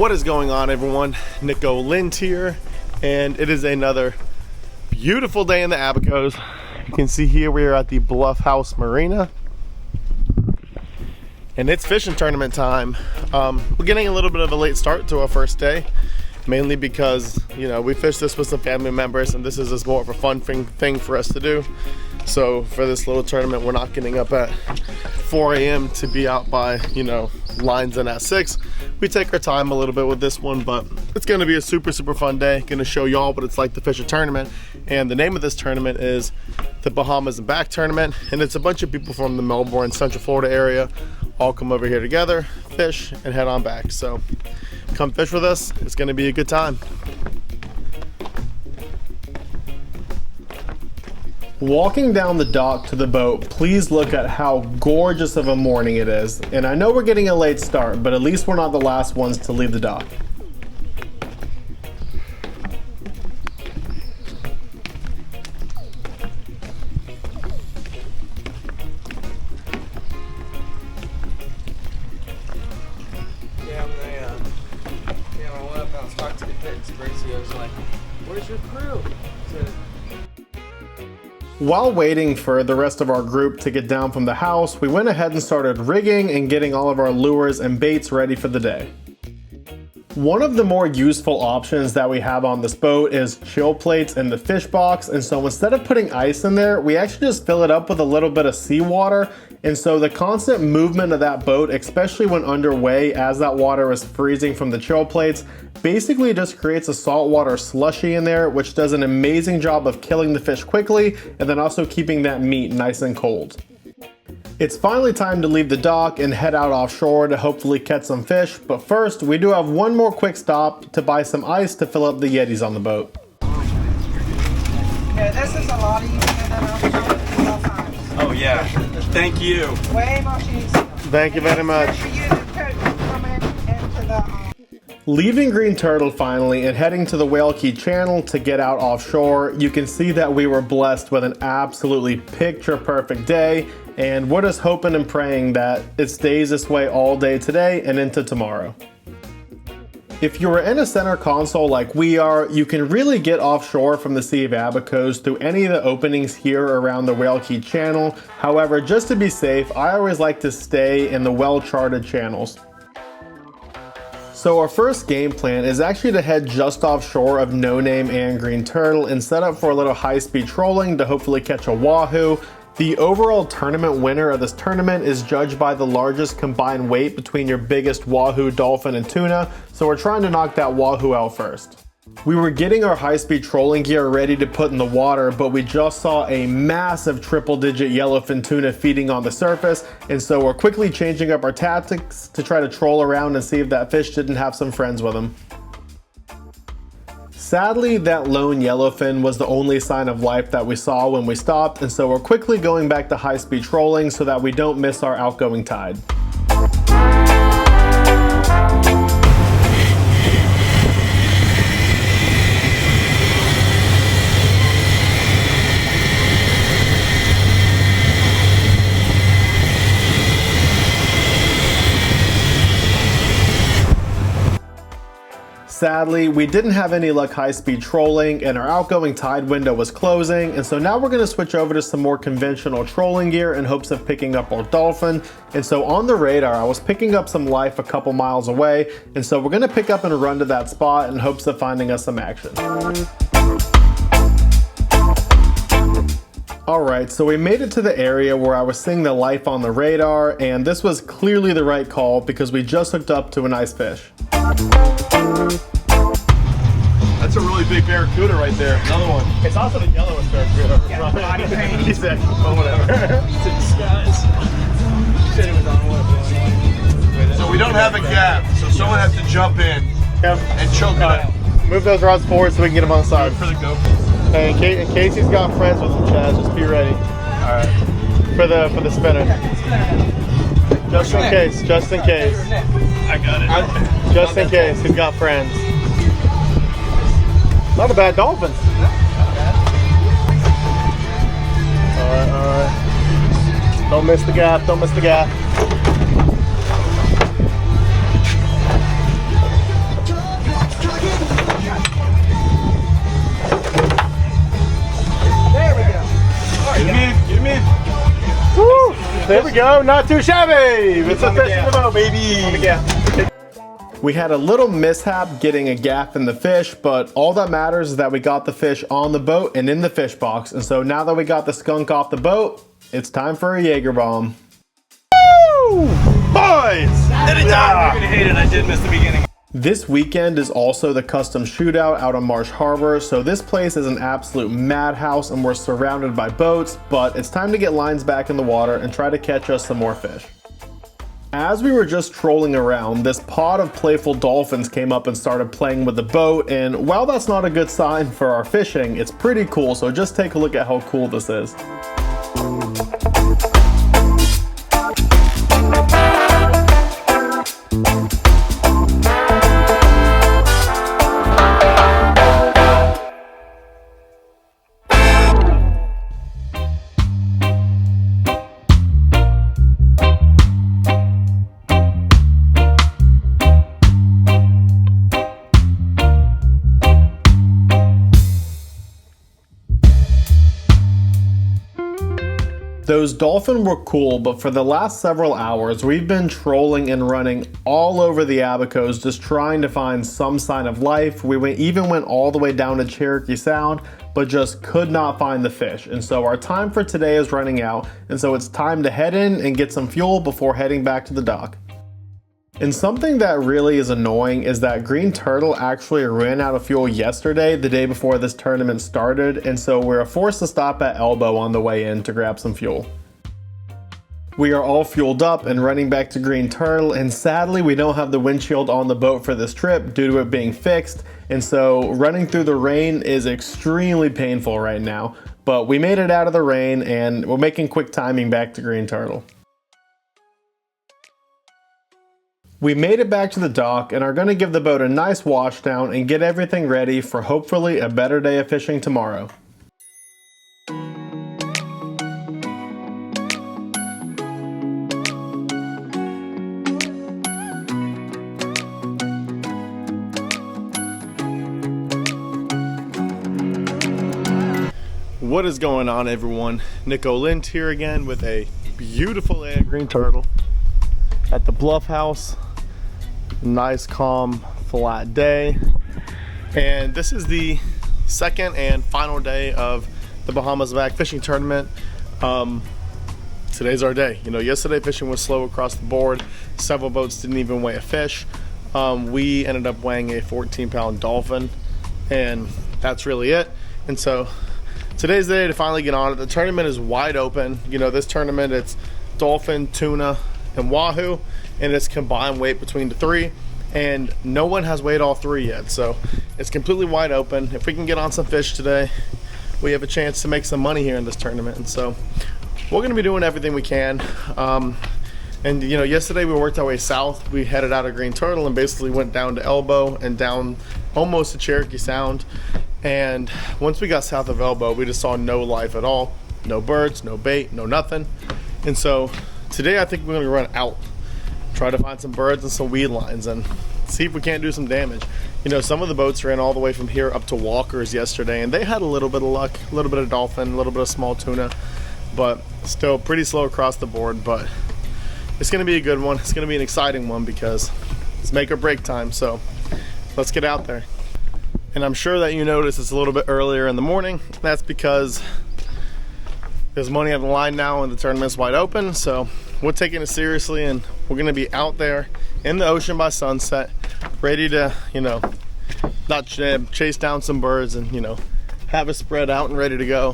What is going on, everyone? Nico Lind here, and it is another beautiful day in the Abacos. You can see here we are at the Bluff House Marina, and it's fishing tournament time. We're getting a little bit of a late start to our first day, mainly because, you know, we fished this with some family members, and this is just more of a fun thing for us to do. So for this little tournament, we're not getting up at 4 a.m. to be out by, you know, lines in at 6. We take our time a little bit with this one, but it's going to be a super fun day. Going to show y'all what it's like to fish a tournament, and the name of this tournament is the Bahamas and Back tournament, and it's a bunch of people from the Melbourne, Central Florida area all come over here together, fish, and head on back. So come fish with us. It's going to be a good time. Walking down the dock to the boat, please look at how gorgeous of a morning it is. And I know we're getting a late start, but at least we're not the last ones to leave the dock. Yeah, when I went up and I was talking to the kids, Gracie was like, "Where's your crew?" While waiting for the rest of our group to get down from the house, we went ahead and started rigging and getting all of our lures and baits ready for the day. One of the more useful options that we have on this boat is chill plates in the fish box, and so instead of putting ice in there, we actually just fill it up with a little bit of seawater, and so the constant movement of that boat, especially when underway as that water is freezing from the chill plates, basically just creates a saltwater slushy in there, which does an amazing job of killing the fish quickly and then also keeping that meat nice and cold. It's finally time to leave the dock and head out offshore to hopefully catch some fish, but first we do have one more quick stop to buy some ice to fill up the Yetis on the boat. Yeah, this is a lot easier than offshore sometimes. Oh yeah, thank you. Way much easier. Thank you very much. Especially you to come into the Leaving Green Turtle finally and heading to the Whale Key Channel to get out offshore, you can see that we were blessed with an absolutely picture perfect day, and we're just hoping and praying that it stays this way all day today and into tomorrow. If you are in a center console like we are, you can really get offshore from the Sea of Abacos through any of the openings here around the Whale Key Channel. However, just to be safe, I always like to stay in the well-charted channels. So our first game plan is actually to head just offshore of No Name and Green Turtle and set up for a little high-speed trolling to hopefully catch a wahoo. The overall tournament winner of this tournament is judged by the largest combined weight between your biggest wahoo, dolphin, and tuna, so we're trying to knock that wahoo out first. We were getting our high-speed trolling gear ready to put in the water, but we just saw a massive triple-digit yellowfin tuna feeding on the surface, and so we're quickly changing up our tactics to try to troll around and see if that fish didn't have some friends with him. Sadly, that lone yellowfin was the only sign of life that we saw when we stopped, and so we're quickly going back to high-speed trolling so that we don't miss our outgoing tide. Sadly, we didn't have any luck high-speed trolling, and our outgoing tide window was closing, and so now we're going to switch over to some more conventional trolling gear in hopes of picking up our dolphin. And so on the radar, I was picking up some life a couple miles away, and so we're going to pick up and run to that spot in hopes of finding us some action. Alright, so we made it to the area where I was seeing the life on the radar, and this was clearly the right call because we just hooked up to a nice fish. That's a really big barracuda right there. Another one. It's also the yellowest barracuda. Yeah, body paint. He said, oh, whatever. It's a disguise. Said it was on what? So we don't have a gap, so someone has to jump in and choke it out. Move those rods forward so we can get them on the side. For the GoPro. Hey, in case he's got friends with him, Chaz, just be ready. Alright. For the spinner. Just in case, just in case. I got it. Just in case, he's got friends. Not a bad dolphin. Alright. Don't miss the gap, don't miss the gap. There we go, not too shabby. It's a fish in the boat, baby. We had a little mishap getting a gap in the fish, but all that matters is that we got the fish on the boat and in the fish box. And so now that we got the skunk off the boat, it's time for a Jager bomb. Woo! Boys! Anytime! You're gonna hate it, I did miss the beginning. This weekend is also the custom shootout out on Marsh Harbor, so this place is an absolute madhouse and we're surrounded by boats, but it's time to get lines back in the water and try to catch us some more fish. As we were just trolling around, this pod of playful dolphins came up and started playing with the boat, and while that's not a good sign for our fishing, it's pretty cool, so just take a look at how cool this is. Those dolphin were cool, but for the last several hours, we've been trolling and running all over the Abacos, just trying to find some sign of life. We even went all the way down to Cherokee Sound, but just could not find the fish. And so our time for today is running out, and so it's time to head in and get some fuel before heading back to the dock. And something that really is annoying is that Green Turtle actually ran out of fuel yesterday, the day before this tournament started, and so we're forced to stop at Elbow on the way in to grab some fuel. We are all fueled up and running back to Green Turtle, and sadly we don't have the windshield on the boat for this trip due to it being fixed, and so running through the rain is extremely painful right now. But we made it out of the rain and we're making quick timing back to Green Turtle. We made it back to the dock and are going to give the boat a nice wash down and get everything ready for hopefully a better day of fishing tomorrow. What is going on, everyone? Nico Lind here again with a beautiful day at Green Turtle at the Bluff House. Nice, calm, flat day. And this is the second and final day of the Bahamas and Back fishing tournament. Today's our day. You know, yesterday fishing was slow across the board. Several boats didn't even weigh a fish. We ended up weighing a 14-pound dolphin, and that's really it. And so today's the day to finally get on it. The tournament is wide open. You know, this tournament, it's dolphin, tuna, and wahoo, and it's combined weight between the three, and no one has weighed all three yet, so it's completely wide open. If we can get on some fish today, we have a chance to make some money here in this tournament, and so we're going to be doing everything we can. And you know, yesterday we worked our way south. We headed out of Green Turtle and basically went down to Elbow and down almost to Cherokee Sound, and once we got south of Elbow, we just saw no life at all. No birds, no bait, no nothing. And so today I think we're going to run out, try to find some birds and some weed lines and see if we can't do some damage. You know, some of the boats ran all the way from here up to Walker's yesterday, and they had a little bit of luck, a little bit of dolphin, a little bit of small tuna, but still pretty slow across the board. But it's going to be a good one. It's going to be an exciting one because it's make or break time, so let's get out there. And I'm sure that you notice it's a little bit earlier in the morning. That's because there's money on the line now and the tournament's wide open, so we're taking it seriously and we're going to be out there in the ocean by sunset, ready to, you know, not chase down some birds and, you know, have it spread out and ready to go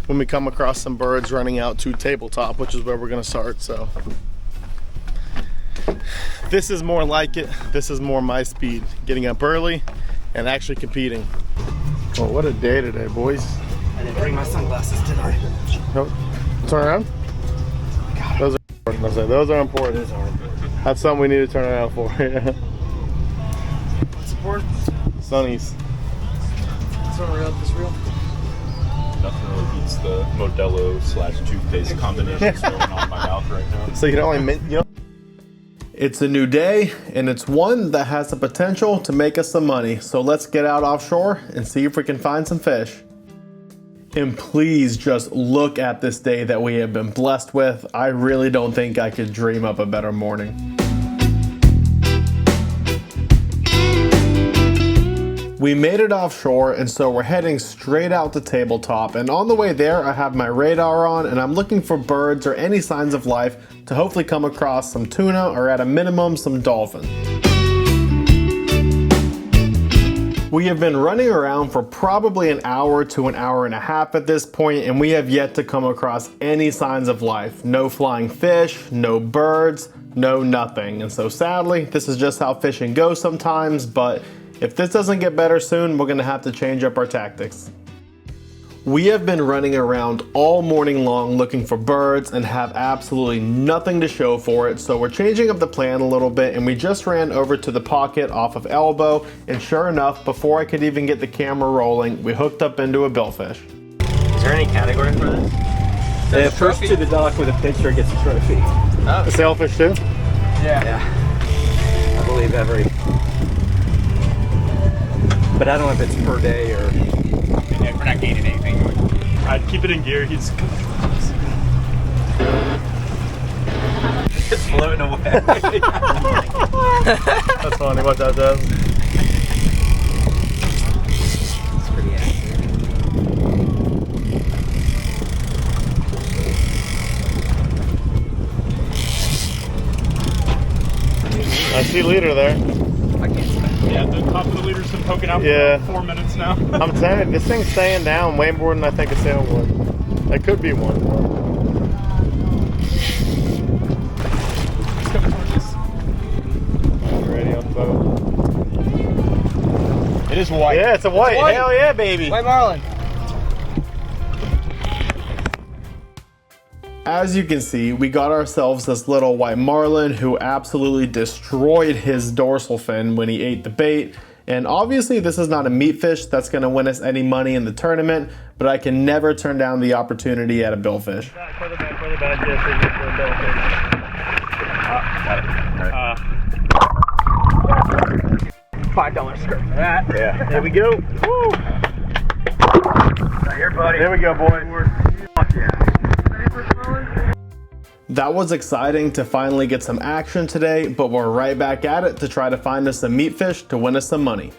when we come across some birds running out to tabletop, which is where we're going to start. So this is more like it. This is more my speed, getting up early and actually competing. Oh, what a day today, boys. I didn't bring my sunglasses tonight. Nope. Turn around. Those are important. Those are important. That's something we need to turn around for. What's important? Sunnies. It's real. Nothing really beats the Modelo / toothpaste combination that's going on in my mouth right now. So you can only mint, you know. It's a new day, and it's one that has the potential to make us some money. So let's get out offshore and see if we can find some fish. And please just look at this day that we have been blessed with. I really don't think I could dream up a better morning. We made it offshore, and so we're heading straight out to Tabletop, and on the way there I have my radar on and I'm looking for birds or any signs of life to hopefully come across some tuna or at a minimum some dolphin. We have been running around for probably an hour to an hour and a half at this point, and we have yet to come across any signs of life. No flying fish, no birds, no nothing. And so sadly, this is just how fishing goes sometimes, but if this doesn't get better soon, we're gonna have to change up our tactics. We have been running around all morning long looking for birds and have absolutely nothing to show for it, so we're changing up the plan a little bit, and we just ran over to the pocket off of Elbow, and sure enough, before I could even get the camera rolling, we hooked up into a billfish. Is there any category for this? The first to the dock with a picture gets a trophy. Oh. A sailfish too? Yeah. I believe every. But I don't know if it's per day or. Yeah, we're not gaining anything. I'd keep it in gear. He's It's floating away. That's funny, watch out, Jess. It's pretty accurate. I see leader there. I can't say. yeah, the top of the leader's been poking out Yeah. for 4 minutes now. I'm telling you, this thing's staying down way more than I think a sail would. That could be one. He's coming towards us. Ready on the boat. It is white. Yeah, it's a white. white. Hell yeah, baby. White Marlin. As you can see, we got ourselves this little white marlin who absolutely destroyed his dorsal fin when he ate the bait. And obviously this is not a meat fish that's going to win us any money in the tournament, but I can never turn down the opportunity at a billfish. $5 skirt for that. Yeah, there we go. Woo! Right here, buddy. There we go, boy. Fuck yeah. That was exciting to finally get some action today, but we're right back at it to try to find us some meat fish to win us some money.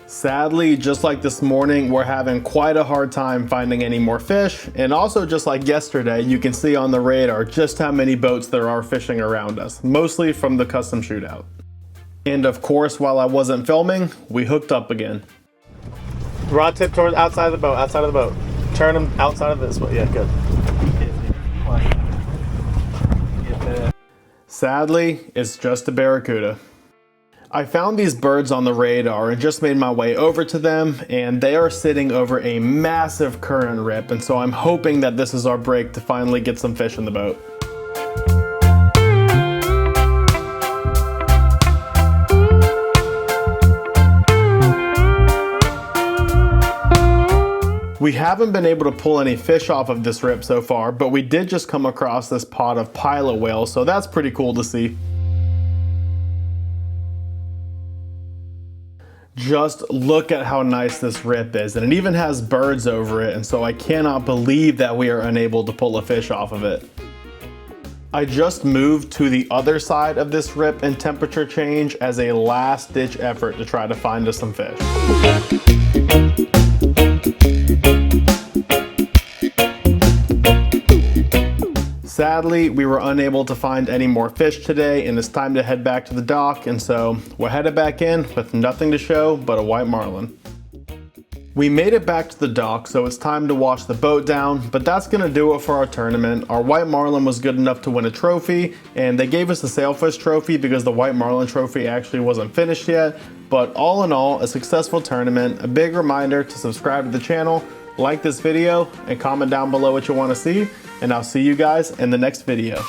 Sadly, just like this morning, we're having quite a hard time finding any more fish, and also just like yesterday, you can see on the radar just how many boats there are fishing around us, mostly from the custom shootout. And of course, while I wasn't filming, we hooked up again. Rod tip towards outside of the boat. Turn them outside of this way. Yeah, good. Sadly, it's just a barracuda. I found these birds on the radar and just made my way over to them, and they are sitting over a massive current rip, and so I'm hoping that this is our break to finally get some fish in the boat. We haven't been able to pull any fish off of this rip so far, but we did just come across this pod of pilot whales, so that's pretty cool to see. Just look at how nice this rip is, and it even has birds over it, and so I cannot believe that we are unable to pull a fish off of it. I just moved to the other side of this rip and temperature change as a last ditch effort to try to find us some fish. Sadly, we were unable to find any more fish today, and it's time to head back to the dock, and so we're headed back in with nothing to show but a white marlin. We made it back to the dock, so it's time to wash the boat down, but that's gonna do it for our tournament. Our white marlin was good enough to win a trophy, and they gave us a sailfish trophy because the white marlin trophy actually wasn't finished yet. But all in all, a successful tournament. A big reminder to subscribe to the channel, like this video, and comment down below what you want to see, and I'll see you guys in the next video.